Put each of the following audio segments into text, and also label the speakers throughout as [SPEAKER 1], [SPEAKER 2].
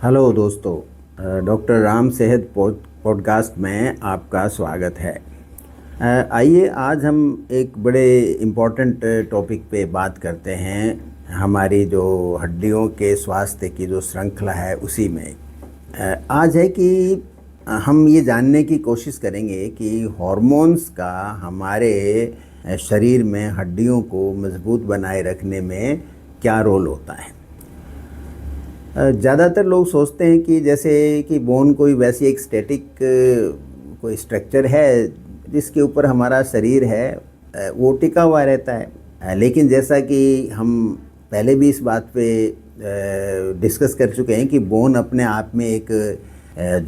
[SPEAKER 1] Hello दोस्तों, doctor Ram सेहत podcast में आपका स्वागत है। आइए आज हम एक बड़े इम्पोर्टेंट टॉपिक पे बात करते हैं। हमारी जो हड्डियों के स्वास्थ्य की जो श्रृंखला है उसी में आज है कि हम ये जानने की कोशिश करेंगे कि हॉर्मोन्स का हमारे शरीर में हड्डियों को मजबूत बनाए रखने में क्या रोल होता है। ज़्यादातर लोग सोचते हैं कि जैसे कि बोन कोई वैसी एक स्टैटिक कोई स्ट्रक्चर है जिसके ऊपर हमारा शरीर है वो टिका हुआ रहता है। लेकिन जैसा कि हम पहले भी इस बात पे डिस्कस कर चुके हैं कि बोन अपने आप में एक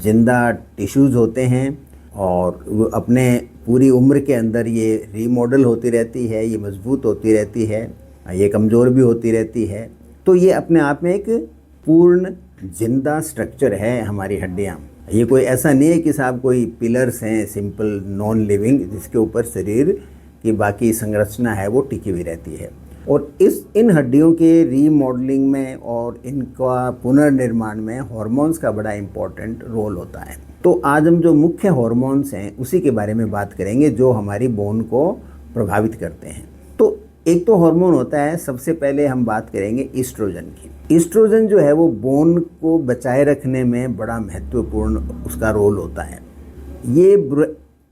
[SPEAKER 1] जिंदा टिश्यूज़ होते हैं और वो अपने पूरी उम्र के अंदर ये रीमॉडल होती रहती है, ये मजबूत होती रहती है, ये कमज़ोर भी होती रहती है। तो ये अपने आप में एक पूर्ण जिंदा स्ट्रक्चर है हमारी हड्डियाँ। ये कोई ऐसा नहीं है कि साहब कोई पिलर्स हैं सिंपल नॉन लिविंग जिसके ऊपर शरीर की बाकी संरचना है वो टिकी हुई रहती है। और इन हड्डियों के रीमॉडलिंग में और इनका पुनर्निर्माण में हार्मोन्स का बड़ा इम्पोर्टेंट रोल होता है। तो आज हम जो मुख्य हार्मोन्स हैं उसी के बारे में बात करेंगे जो हमारी बोन को प्रभावित करते हैं। तो एक तो हार्मोन होता है, सबसे पहले हम बात करेंगे ईस्ट्रोजन की। ईस्ट्रोजन जो है वो बोन को बचाए रखने में बड़ा महत्वपूर्ण उसका रोल होता है। ये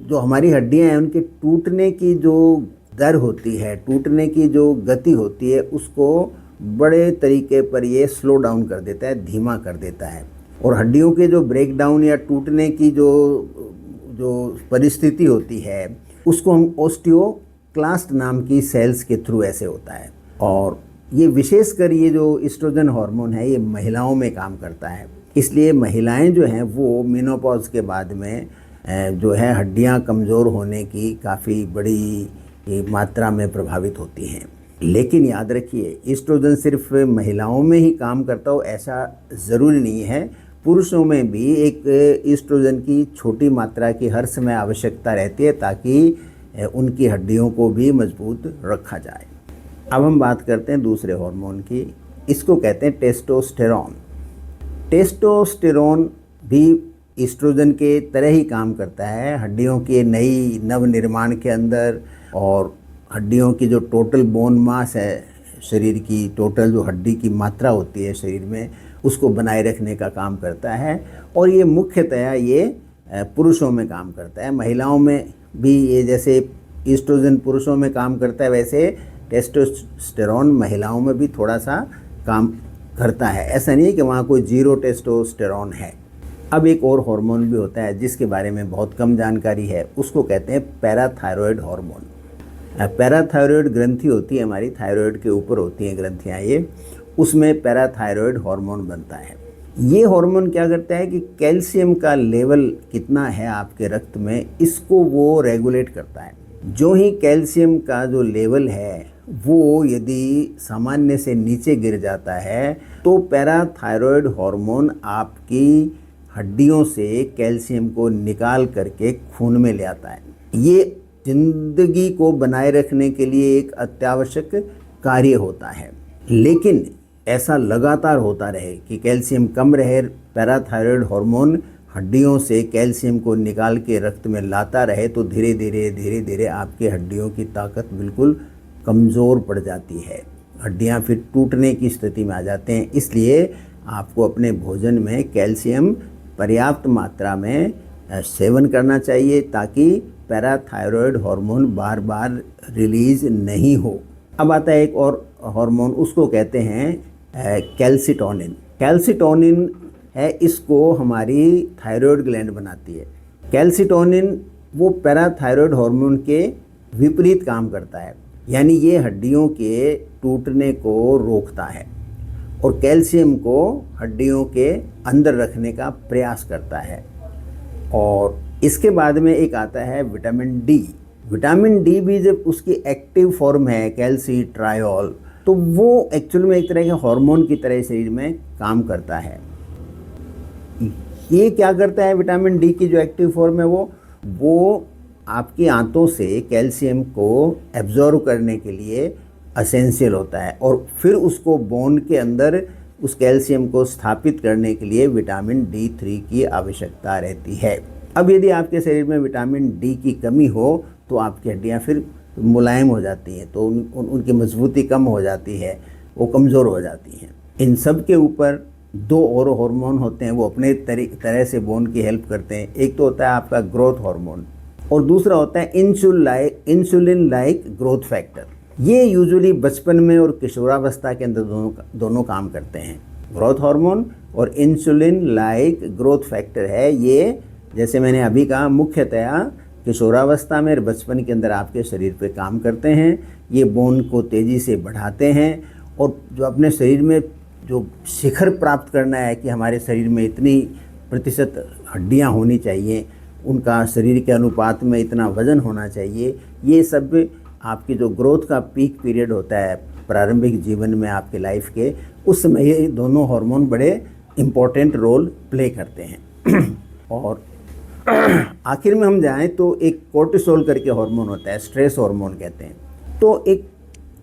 [SPEAKER 1] जो हमारी हड्डियां हैं उनके टूटने की जो दर होती है, टूटने की जो गति होती है, उसको बड़े तरीके पर ये स्लो डाउन कर देता है, धीमा कर देता है। और हड्डियों के जो ब्रेक डाउन या टूटने की जो परिस्थिति होती है उसको हम ओस्टियोक्लास्ट नाम की सेल्स के थ्रू ऐसे होता है। और ये विशेषकर ये जो ईस्ट्रोजन हार्मोन है ये महिलाओं में काम करता है। इसलिए महिलाएं जो हैं वो मेनोपॉज के बाद में जो है हड्डियां कमज़ोर होने की काफ़ी बड़ी मात्रा में प्रभावित होती हैं। लेकिन याद रखिए, ईस्ट्रोजन सिर्फ महिलाओं में ही काम करता हो ऐसा ज़रूरी नहीं है। पुरुषों में भी एक ईस्ट्रोजन की छोटी मात्रा की हर समय आवश्यकता रहती है ताकि उनकी हड्डियों को भी मजबूत रखा जाए। अब हम बात करते हैं दूसरे हार्मोन की। इसको कहते हैं टेस्टोस्टेरॉन। टेस्टोस्टेरॉन भी ईस्ट्रोजन के तरह ही काम करता है हड्डियों के नई नवनिर्माण के अंदर, और हड्डियों की जो टोटल बोन मास है, शरीर की टोटल जो हड्डी की मात्रा होती है शरीर में, उसको बनाए रखने का काम करता है। और ये मुख्यतया ये पुरुषों में काम करता है। महिलाओं में भी ये जैसे ईस्ट्रोजन पुरुषों में काम करता है वैसे टेस्टोस्टेरॉन महिलाओं में भी थोड़ा सा काम करता है। ऐसा नहीं है कि वहाँ कोई जीरो टेस्टोस्टेरॉन है। अब एक और हार्मोन भी होता है जिसके बारे में बहुत कम जानकारी है, उसको कहते हैं पैराथायरॉयड हार्मोन। पैराथायरॉयड ग्रंथि होती है हमारी, थायराइड के ऊपर होती हैं ग्रंथियाँ, ये उसमें पैराथायरॉयड हार्मोन बनता है। ये हार्मोन क्या करता है कि कैल्शियम का लेवल कितना है आपके रक्त में इसको वो रेगुलेट करता है। जो ही कैल्शियम का जो लेवल है वो यदि सामान्य से नीचे गिर जाता है तो पैराथायरॉयड हार्मोन आपकी हड्डियों से कैल्शियम को निकाल करके खून में ले आता है। ये जिंदगी को बनाए रखने के लिए एक अत्यावश्यक कार्य होता है। लेकिन ऐसा लगातार होता रहे कि कैल्शियम कम रहे, पैराथायरॉयड हार्मोन हड्डियों से कैल्शियम को निकाल के रक्त में लाता रहे, तो धीरे धीरे आपकी हड्डियों की ताकत बिल्कुल कमज़ोर पड़ जाती है। हड्डियां फिर टूटने की स्थिति में आ जाते हैं। इसलिए आपको अपने भोजन में कैल्शियम पर्याप्त मात्रा में सेवन करना चाहिए ताकि पैराथायरॉयड हार्मोन बार बार रिलीज़ नहीं हो। अब आता है एक और हार्मोन, उसको कहते हैं कैल्सिटोनिन। कैल्सिटोनिन है, इसको हमारी थायराइड ग्लैंड बनाती है। कैल्सिटोनिन वो पैराथायरॉयड हार्मोन के विपरीत काम करता है, यानी ये हड्डियों के टूटने को रोकता है और कैल्शियम को हड्डियों के अंदर रखने का प्रयास करता है। और इसके बाद में एक आता है विटामिन डी। विटामिन डी भी जब उसकी एक्टिव फॉर्म है कैल्सिट्रायोल, तो वो एक्चुअल में एक तरह के हार्मोन की तरह शरीर में काम करता है। ये क्या करता है, विटामिन डी की जो एक्टिव फॉर्म है वो आपकी आंतों से कैल्शियम को एब्जॉर्ब करने के लिए असेंशियल होता है और फिर उसको बोन के अंदर उस कैल्शियम को स्थापित करने के लिए विटामिन D3 की आवश्यकता रहती है। अब यदि आपके शरीर में विटामिन डी की कमी हो तो आपकी हड्डियां फिर मुलायम हो जाती हैं, तो उनकी मजबूती कम हो जाती है, वो कमज़ोर हो जाती हैं। इन सब के ऊपर दो और हार्मोन होते हैं, वो अपने तरह से बोन की हेल्प करते हैं। एक तो होता है आपका ग्रोथ हार्मोन और दूसरा होता है इंसुलिन लाइक ग्रोथ फैक्टर। ये यूजुअली बचपन में और किशोरावस्था के अंदर दोनों काम करते हैं। ग्रोथ हार्मोन और इंसुलिन लाइक ग्रोथ फैक्टर है ये, जैसे मैंने अभी कहा, मुख्यतया किशोरावस्था में और बचपन के अंदर आपके शरीर पे काम करते हैं। ये बोन को तेज़ी से बढ़ाते हैं और जो अपने शरीर में जो शिखर प्राप्त करना है कि हमारे शरीर में इतनी प्रतिशत हड्डियां होनी चाहिए, उनका शरीर के अनुपात में इतना वज़न होना चाहिए, ये सब आपकी जो ग्रोथ का पीक पीरियड होता है प्रारंभिक जीवन में आपके लाइफ के, उस समय ये दोनों हार्मोन बड़े इम्पोर्टेंट रोल प्ले करते हैं। और आखिर में हम जाएं तो एक कोर्टिसोल करके हार्मोन होता है, स्ट्रेस हार्मोन कहते हैं। तो एक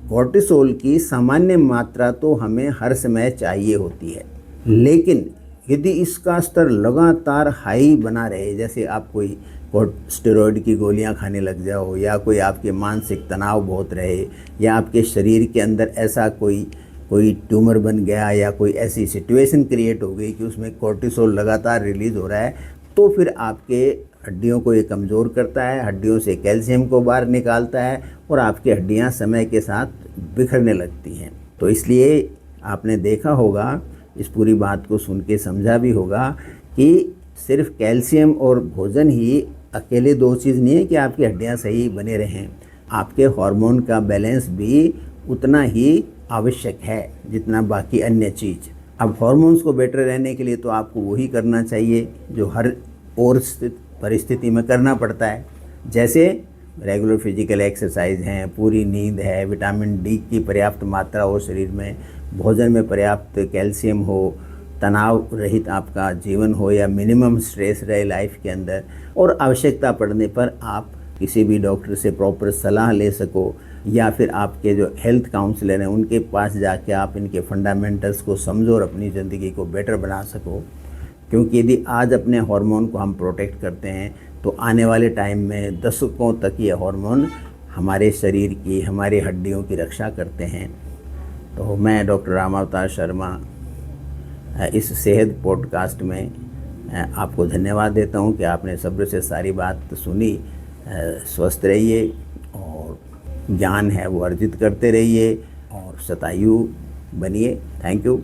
[SPEAKER 1] कोर्टिसोल की सामान्य मात्रा तो हमें हर समय चाहिए होती है, लेकिन यदि इसका स्तर लगातार हाई बना रहे, जैसे आप कोई स्टेरॉइड की गोलियां खाने लग जाओ, या कोई आपके मानसिक तनाव बहुत रहे, या आपके शरीर के अंदर ऐसा कोई ट्यूमर बन गया, या कोई ऐसी सिचुएशन क्रिएट हो गई कि उसमें कोर्टिसोल लगातार रिलीज़ हो रहा है, तो फिर आपके हड्डियों को ये कमज़ोर करता है, हड्डियों से कैल्शियम को बाहर निकालता है और आपकी हड्डियां समय के साथ बिखरने लगती हैं। तो इसलिए आपने देखा होगा, इस पूरी बात को सुन के समझा भी होगा कि सिर्फ कैल्शियम और भोजन ही अकेले दो चीज़ नहीं है कि आपकी हड्डियां सही बने रहें। आपके हार्मोन का बैलेंस भी उतना ही आवश्यक है जितना बाकी अन्य चीज़। अब हार्मोन्स को बेटर रहने के लिए तो आपको वही करना चाहिए जो हर और परिस्थिति में करना पड़ता है, जैसे रेगुलर फिजिकल एक्सरसाइज हैं, पूरी नींद है, विटामिन डी की पर्याप्त मात्रा हो शरीर में, भोजन में पर्याप्त कैल्शियम हो, तनाव रहित आपका जीवन हो या मिनिमम स्ट्रेस रहे लाइफ के अंदर, और आवश्यकता पड़ने पर आप किसी भी डॉक्टर से प्रॉपर सलाह ले सको, या फिर आपके जो हेल्थ काउंसलर हैं उनके पास जाके आप इनके फंडामेंटल्स को समझो और अपनी ज़िंदगी को बेटर बना सको। क्योंकि यदि आज अपने हार्मोन को हम प्रोटेक्ट करते हैं तो आने वाले टाइम में दशकों तक ये हार्मोन हमारे शरीर की, हमारी हड्डियों की रक्षा करते हैं। तो मैं डॉक्टर रामावतार शर्मा इस सेहत पॉडकास्ट में आपको धन्यवाद देता हूं कि आपने सब्र से सारी बात सुनी। स्वस्थ रहिए और ज्ञान है वो अर्जित करते रहिए और शतायु बनिए। Thank you.